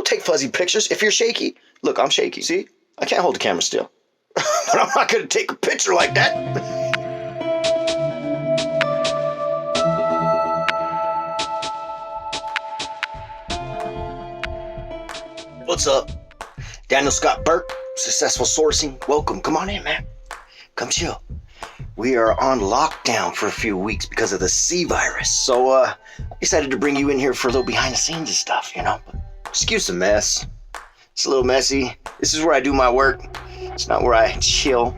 take fuzzy pictures if you're shaky. Look, I'm shaky. See? I can't hold the camera still. But I'm not going to take a picture like that. What's up? Daniel Scott Burke, Successful Sourcing. Welcome. Come on in, man. Come chill. We are on lockdown for a few weeks because of the C virus. So, I decided to bring you in here for a little behind the scenes and stuff, you know? Excuse the mess. It's a little messy. This is where I do my work. It's not where I chill.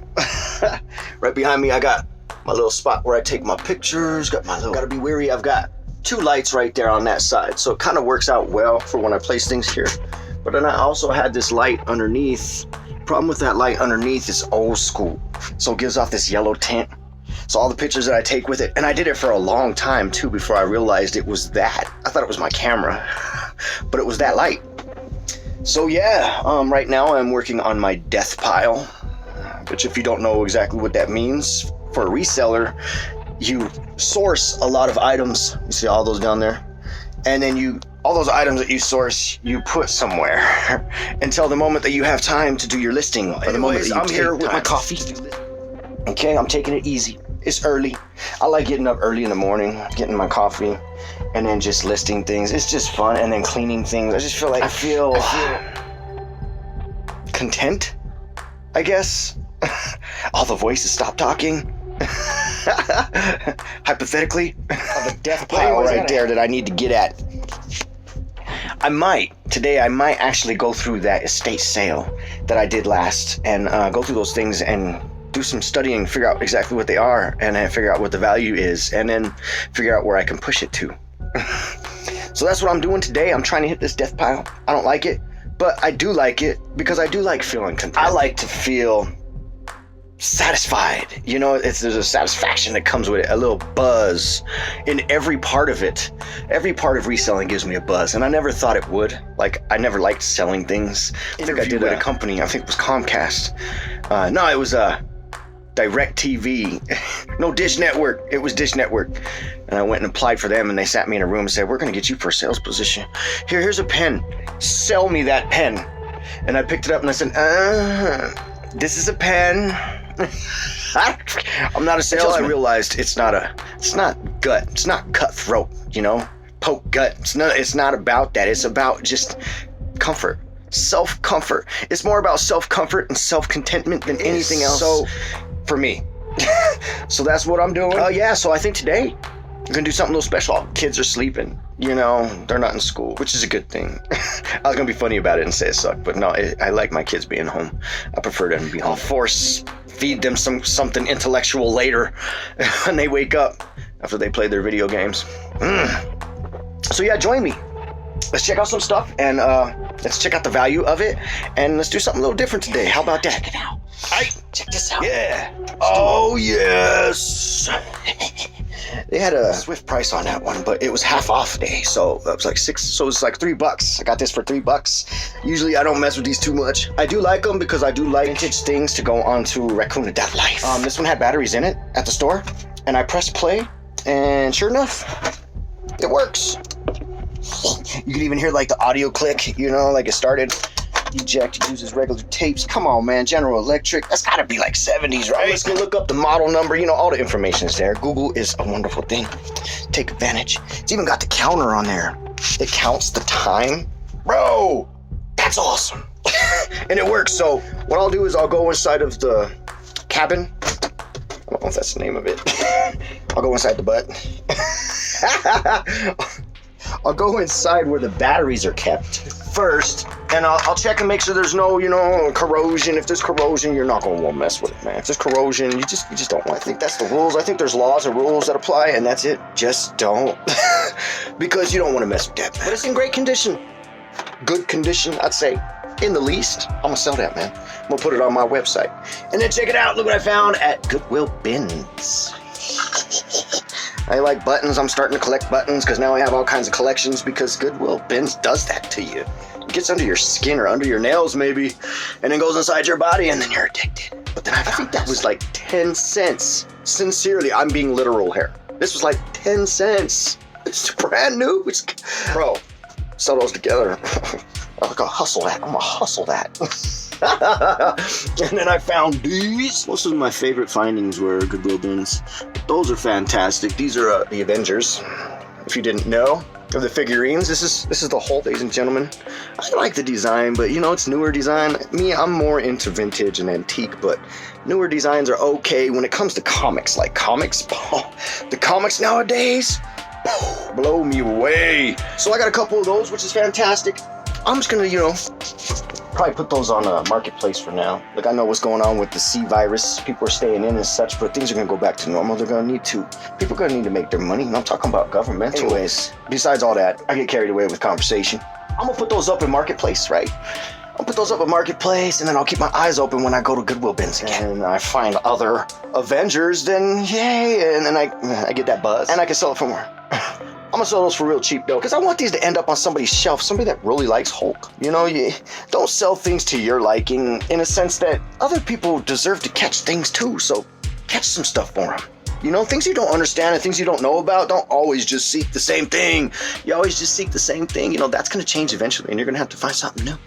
Right behind me, I got my little spot where I take my pictures. Gotta be wary. I've got 2 lights right there on that side. So it kind of works out well for when I place things here. But then I also had this light underneath. Problem with that light underneath is old school. So it gives off this yellow tint. So all the pictures that I take with it, and I did it for a long time too before I realized it was that. I thought it was my camera, but it was that light. So yeah, right now I'm working on my death pile, which if you don't know exactly what that means, for a reseller, you source a lot of items. You see all those down there? And then all those items that you source, you put somewhere until the moment that you have time to do your listing. Or the moment that I'm here with my coffee. Okay, I'm taking it easy. It's early. I like getting up early in the morning, getting my coffee, and then just listing things. It's just fun, and then cleaning things. I just feel like I feel content, I guess. All the voices stop talking. Hypothetically, of a death pile right there that I need to get at. Today I might actually go through that estate sale that I did last and go through those things and do some studying, figure out exactly what they are, and then figure out what the value is, and then figure out where I can push it to. So that's what I'm doing today. I'm trying to hit this death pile. I don't like it, but I do like it because I do like feeling content. I like to feel satisfied, you know. There's a satisfaction that comes with it, a little buzz in every part of it. Every part of reselling gives me a buzz, and I never thought it would. Like, I never liked selling things. I think I did at a company, I think it was Comcast. No, it was Direct TV. No, Dish Network. It was Dish Network. And I went and applied for them, and they sat me in a room and said, we're going to get you for a sales position. Here's a pen. Sell me that pen. And I picked it up and I said, this is a pen. I'm not a salesman. Until I realized it's not gut. It's not cutthroat, you know, poke gut. It's not about that. It's about just comfort, self-comfort. It's more about self-comfort and self-contentment than anything else. So, for me. So that's what I'm doing. Yeah, so I think today I'm gonna do something a little special. Kids are sleeping, you know, they're not in school, which is a good thing. I was gonna be funny about it and say it sucked, but no, I like my kids being home. I prefer them to be home. I'll force feed them something intellectual later when they wake up after they play their video games. So yeah, join me. Let's check out some stuff, and let's check out the value of it, and let's do something a little different today. How about that? Check it out. Check this out. Yeah. Oh, yes. They had a Swift price on that one, but it was half off day, so it was like $3. I got this for $3. Usually I don't mess with these too much. I do like them because I do like vintage things to go onto Raccoon to Death Life. This one had batteries in it at the store, and I pressed play, and sure enough, it works. You can even hear like the audio click, you know, like it started. Eject uses regular tapes. Come on, man. General Electric. That's gotta be like 70s, right? Let's go look up the model number. You know, all the information is there. Google is a wonderful thing. Take advantage. It's even got the counter on there. It counts the time. Bro, that's awesome. And it works. So what I'll do is I'll go inside of the cabin. I don't know if that's the name of it. I'll go inside the butt. I'll go inside where the batteries are kept first, and I'll check and make sure there's no, you know, corrosion. If there's corrosion, you're not going to want to mess with it, man. If there's corrosion, you just don't want. I think that's the rules. I think there's laws and rules that apply, and that's it. Just don't, because you don't want to mess with that. But it's in great condition, good condition, I'd say. In the least, I'm gonna sell that, man. I'm gonna put it on my website, and then check it out. Look what I found at Goodwill Bins. I like buttons. I'm starting to collect buttons because now I have all kinds of collections because Goodwill Bins does that to you. It gets under your skin or under your nails maybe, and then goes inside your body, and then you're addicted. But then I think that was like 10 cents. Sincerely, I'm being literal here. This was like 10 cents. It's brand new. Bro, sell those together. I'm gonna hustle that. I'm gonna hustle that. And then I found these. Most of my favorite findings were Goodwill Bins. Those are fantastic. These are the Avengers. If you didn't know, of the figurines. This is the whole, ladies and gentlemen. I like the design, but you know, it's newer design. Me, I'm more into vintage and antique, but newer designs are okay when it comes to comics. Like comics, the comics nowadays blow me away. So I got a couple of those, which is fantastic. I'm just gonna, you know, probably put those on a marketplace for now. Like, I know what's going on with the C virus. People are staying in and such, but things are gonna go back to normal. People are gonna need to make their money, and I'm talking about governmental. Anyways, besides all that, I get carried away with conversation. I'm gonna put those up in marketplace, right? I'll put those up in marketplace, and then I'll keep my eyes open when I go to Goodwill Bins again. And I find other Avengers, then yay, and then I get that buzz, and I can sell it for more. I'm gonna sell those for real cheap though, because I want these to end up on somebody's shelf, somebody that really likes Hulk. You know, you don't sell things to your liking, in a sense that other people deserve to catch things too, so catch some stuff for them. You know, things you don't understand and things you don't know about, don't always just seek the same thing. You always just seek the same thing. You know, that's gonna change eventually, and you're gonna have to find something new.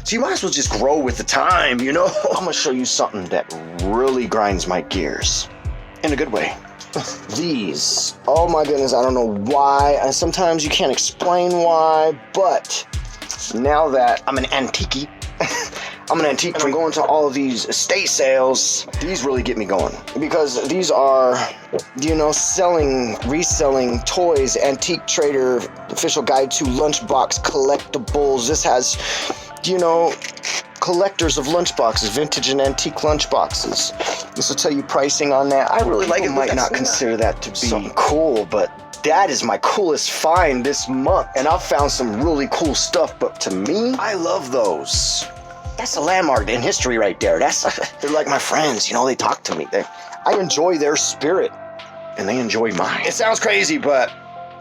So you might as well just grow with the time, you know? I'm gonna show you something that really grinds my gears, in a good way. These, oh my goodness, I don't know why, and sometimes you can't explain why, but now that I'm an antique, I'm going to all of these estate sales, these really get me going, because these are, you know, reselling toys, Antique Trader, official guide to lunchbox collectibles. This has, you know, collectors of lunchboxes, vintage and antique lunchboxes. This will tell you pricing on that. I really like it. You might not consider that to be something cool, but that is my coolest find this month. And I've found some really cool stuff, but to me, I love those. That's a landmark in history right there. They're like my friends, you know, they talk to me. I enjoy their spirit, and they enjoy mine. It sounds crazy, but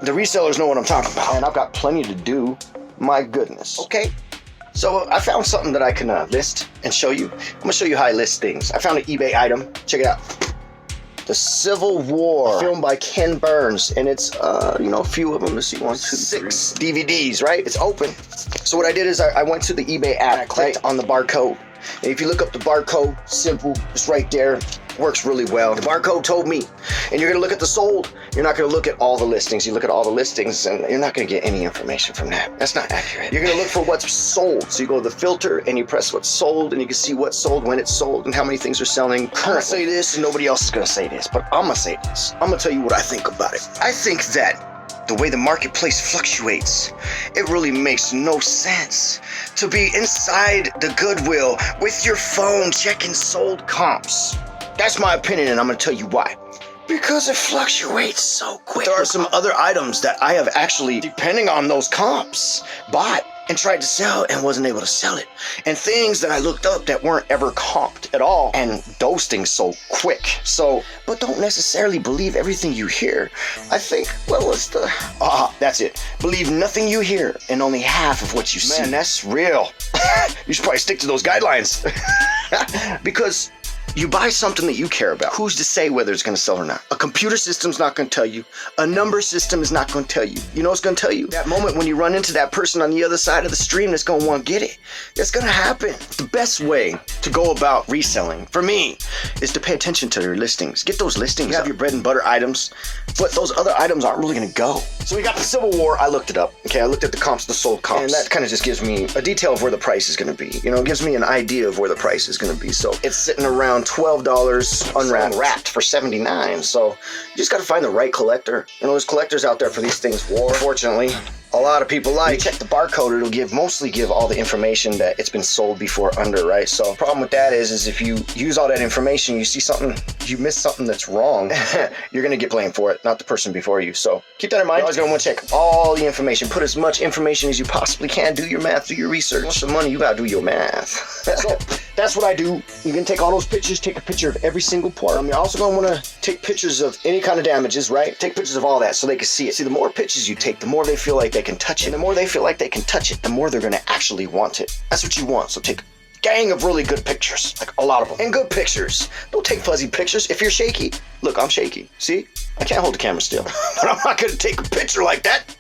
the resellers know what I'm talking about. And I've got plenty to do. My goodness. Okay. So I found something that I can list and show you. I'm gonna show you how I list things. I found an eBay item. Check it out. The Civil War, film by Ken Burns, and it's you know, a few of them. Let's see, 1, 2, 6 DVDs, right? It's open. So what I did is I went to the eBay app, I clicked on the barcode. And if you look up the barcode, simple, it's right there. Works really well. The barcode told me. And you're gonna look at the sold. You're not gonna look at all the listings. You look at all the listings, and you're not gonna get any information from that. That's not accurate. You're gonna look for what's sold. So you go to the filter and you press what's sold, and you can see what's sold, when it's sold, and how many things are selling. I'm gonna say this, and nobody else is gonna say this, but I'm gonna say this. I'm gonna tell you what I think about it. I think that the way the marketplace fluctuates, it really makes no sense to be inside the Goodwill with your phone checking sold comps. That's my opinion, and I'm going to tell you why. Because it fluctuates so quick. There are some other items that I have actually, depending on those comps, bought and tried to sell and wasn't able to sell it. And things that I looked up that weren't ever comped at all, and those things so quick. So, but don't necessarily believe everything you hear. I think, well, that's it. Believe nothing you hear and only half of what you see. Man, that's real. You should probably stick to those guidelines. Because you buy something that you care about. Who's to say whether it's going to sell or not? A computer system's not going to tell you. A number system is not going to tell you. You know what's going to tell you? That moment when you run into that person on the other side of the stream that's going to want to get it. That's going to happen. The best way to go about reselling, for me, is to pay attention to your listings. Get those listings. You have your bread and butter items, but those other items aren't really going to go. So we got the Civil War. I looked it up. Okay, I looked at the comps, the sold comps. And that kind of just gives me a detail of where the price is going to be. You know, it gives me an idea of where the price is going to be. So it's sitting around $12 unwrapped for $79. So you just got to find the right collector. You know, there's collectors out there for these things. Fortunately, a lot of people like. You check the barcode, it'll mostly give all the information that it's been sold before under, right? So the problem with that is if you use all that information, you see something, you miss something that's wrong, you're gonna get blamed for it, not the person before you. So keep that in mind. You're always gonna want to check all the information. Put as much information as you possibly can. Do your math, do your research. Want some money, you gotta do your math. So that's what I do. You can take all those pictures, take a picture of every single part. You're also gonna want to take pictures of any kind of damages, right? Take pictures of all that so they can see it. See, the more pictures you take, the more they feel like they can touch it. And the more they feel like they can touch it, the more they're gonna actually want it. That's what you want. So take gang of really good pictures, like a lot of them. And good pictures. Don't take fuzzy pictures if you're shaky. Look, I'm shaky. See? I can't hold the camera still. But I'm not gonna take a picture like that.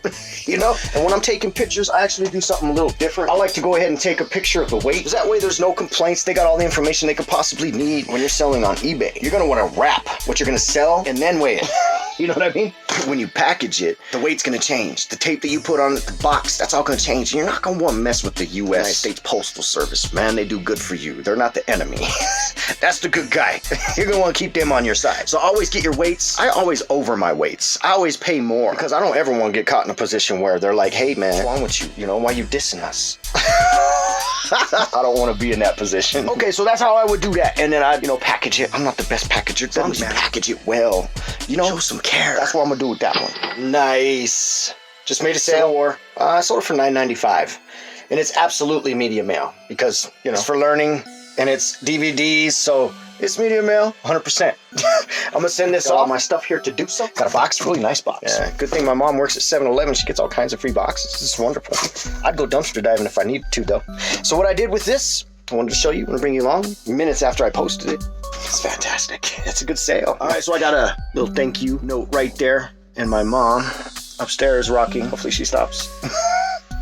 You know? And when I'm taking pictures, I actually do something a little different. I like to go ahead and take a picture of the weight, because that way there's no complaints. They got all the information they could possibly need. When you're selling on eBay, you're gonna wanna wrap what you're gonna sell and then weigh it. You know what I mean? When you package it, the weight's gonna change. The tape that you put on the box, that's all gonna change. You're not gonna wanna mess with the United States Postal Service. Man, they do good for you. They're not the enemy. That's the good guy. You're gonna wanna keep them on your side. So always get your weights. I always over my weights. I always pay more, because I don't ever wanna get caught in a position where they're like, hey man, what's wrong with you? You know, why you dissing us? I don't want to be in that position. Okay, so that's how I would do that. And then I, package it. I'm not the best packager. As long as you package it well, show some care. That's what I'm going to do with that one. Nice. Just made a sale. I sold it for $9.95. And it's absolutely medium mail, because, it's for learning and it's DVDs. So it's medium mail, 100%. I'm going to send this all my stuff here to do so. Got a box, really nice box. Yeah, good thing my mom works at 7-Eleven. She gets all kinds of free boxes. This is wonderful. I'd go dumpster diving if I needed to, though. So what I did with this, I wanted to show you and bring you along minutes after I posted it. It's fantastic. It's a good sale. All right, so I got a little thank you note right there. And my mom upstairs rocking. Hopefully she stops.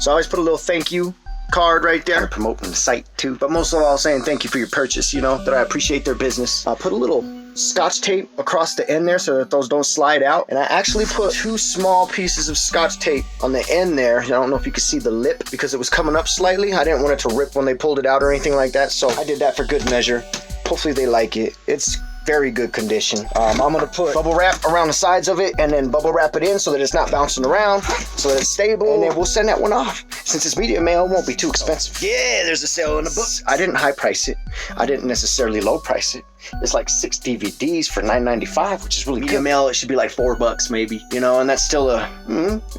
So I always put a little thank you card right there, promoting the site too, but most of all saying thank you for your purchase, that I appreciate their business. I put a little scotch tape across the end there so that those don't slide out, and I actually put 2 small pieces of scotch tape on the end there. I don't know if you can see the lip because it was coming up slightly. I didn't want it to rip when they pulled it out or anything like that, so I did that for good measure. Hopefully they like it. It's very good condition. I'm gonna put bubble wrap around the sides of it and then bubble wrap it in so that it's not bouncing around, so that it's stable, and then we'll send that one off. Since it's medium mail, it won't be too expensive. Yeah, there's a sale in the book. I didn't high price it. I didn't necessarily low price it. It's like 6 DVDs for $9.95, which is really good. Medium mail, it should be like $4 maybe, and that's still a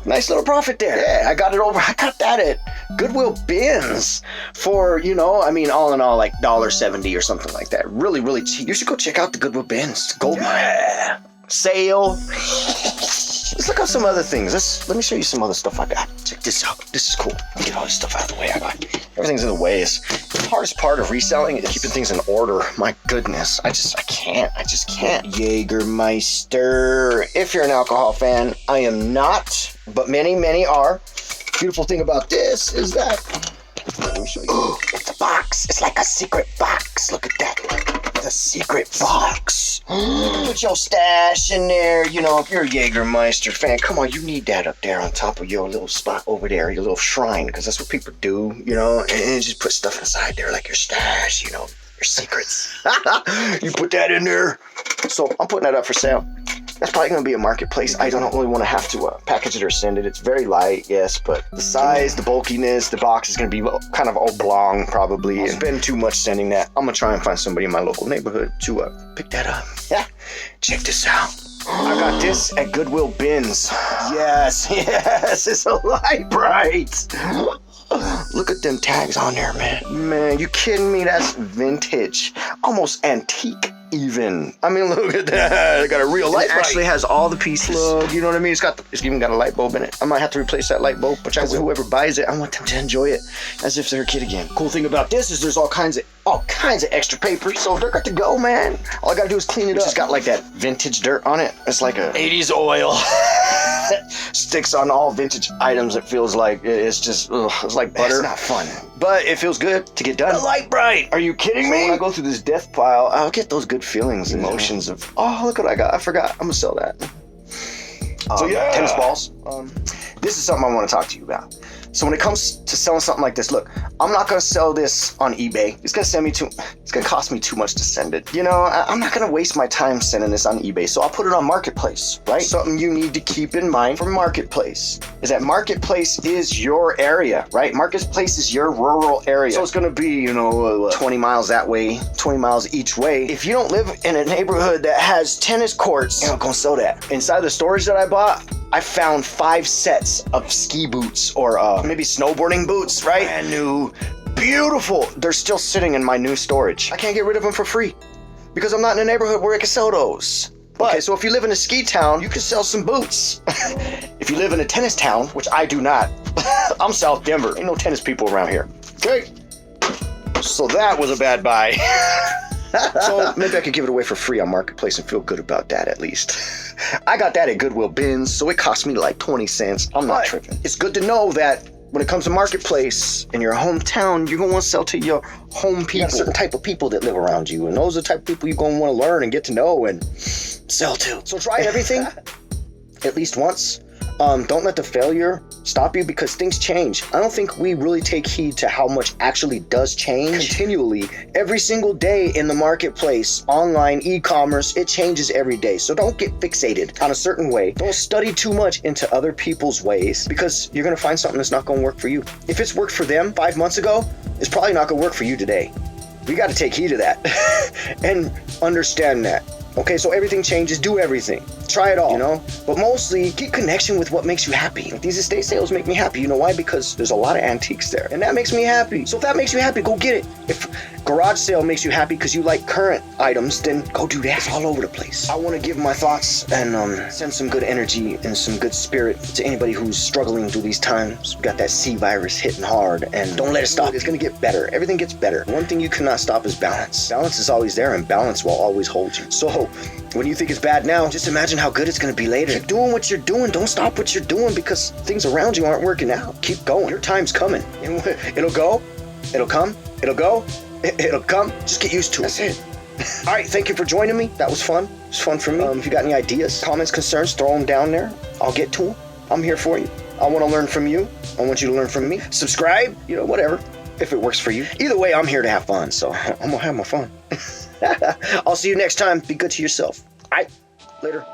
nice little profit there. Yeah, I got that at Goodwill Bins for, all in all, like $1.70 or something like that. Really, really cheap. You should go check out the Goodwill Bins. Gold mine. Sale. Let's look up some other things. Let me show you some other stuff I got. Check this out. This is cool. Let me get all this stuff out of the way. Everything's in the way. The hardest part of reselling is keeping things in order. My goodness. I can't. Jägermeister. If you're an alcohol fan, I am not, but many, many are. Beautiful thing about this is that, let me show you. It's a box. It's like a secret box. Look at that. The secret box. Put your stash in there. If you're a Jägermeister fan, come on, you need that up there on top of your little spot over there, your little shrine, because that's what people do, and just put stuff inside there like your stash, your secrets. You put that in there. So I'm putting that up for sale. That's probably going to be a marketplace. I don't really want to have to package it or send it. It's very light, yes, but the size, the bulkiness, the box is going to be kind of oblong probably. I'll spend too much sending that. I'm going to try and find somebody in my local neighborhood to pick that up. Yeah, check this out. I got this at Goodwill Bins. Yes, it's a light bright. Look at them tags on there, man. Man, you kidding me? That's vintage. Almost antique even. Look at that. It got a real light. It actually has all the pieces. Look, you know what I mean? It's even got a light bulb in it. I might have to replace that light bulb, but whoever buys it, I want them to enjoy it as if they're a kid again. Cool thing about this is there's all kinds of extra paper, so they're good to go, man. All I gotta do is clean it up. It's just got like that vintage dirt on it. It's like a 80s oil. Sticks on all vintage items. It feels like it's just it's like butter. It's not fun, but it feels good to get done. The light bright. Are you kidding me? When I go through this death pile, I'll get those good feelings, emotions of look what I got. I forgot. I'm gonna sell that. So yeah, tennis balls. This is something I want to talk to you about. So when it comes to selling something like this, look, I'm not going to sell this on eBay. It's going to cost me too much to send it. I'm not going to waste my time sending this on eBay. So I'll put it on Marketplace, right? Something you need to keep in mind for Marketplace is that Marketplace is your area, right? Marketplace is your rural area. So it's going to be, 20 miles that way, 20 miles each way. If you don't live in a neighborhood that has tennis courts, you're not going to sell that. Inside the storage that I bought, I found 5 sets of ski boots or maybe snowboarding boots, right? Brand new, beautiful. They're still sitting in my new storage. I can't get rid of them for free because I'm not in a neighborhood where I can sell those. But, so if you live in a ski town, you can sell some boots. If you live in a tennis town, which I do not, I'm South Denver. Ain't no tennis people around here. Okay. So that was a bad buy. So maybe I could give it away for free on Marketplace and feel good about that at least. I got that at Goodwill Bins, so it cost me like 20 cents. I'm not tripping. It's good to know that when it comes to Marketplace in your hometown, you're gonna want to sell to your home people. You got a certain type of people that live around you, and those are the type of people you're gonna want to learn and get to know and sell to. So try everything at least once. Don't let the failure stop you, because things change. I don't think we really take heed to how much actually does change continually. Every single day in the marketplace, online, e-commerce, it changes every day. So don't get fixated on a certain way. Don't study too much into other people's ways, because you're gonna find something that's not gonna work for you. If it's worked for them 5 months ago, it's probably not gonna work for you today. We gotta take heed of that and understand that. Okay, so everything changes, do everything. Try it all, you know? But mostly, get connection with what makes you happy. These estate sales make me happy. You know why? Because there's a lot of antiques there. And that makes me happy. So if that makes you happy, go get it. If garage sale makes you happy because you like current items, then go do that. It's all over the place. I want to give my thoughts and send some good energy and some good spirit to anybody who's struggling through these times. We got that C virus hitting hard, and don't let it stop. It's going to get better. Everything gets better. One thing you cannot stop is balance. Balance is always there, and balance will always hold you. So when you think it's bad now, just imagine how good it's going to be later. Keep doing what you're doing. Don't stop what you're doing because things around you aren't working out. Keep going. Your time's coming. It'll go. It'll come. It'll go. It'll come. Just get used to it. That's it. All right. Thank you for joining me. That was fun. It was fun for me. If you got any ideas, comments, concerns, throw them down there. I'll get to them. I'm here for you. I want to learn from you. I want you to learn from me. Subscribe. Whatever. If it works for you. Either way, I'm here to have fun. So I'm going to have my fun. I'll see you next time. Be good to yourself. All right. Later.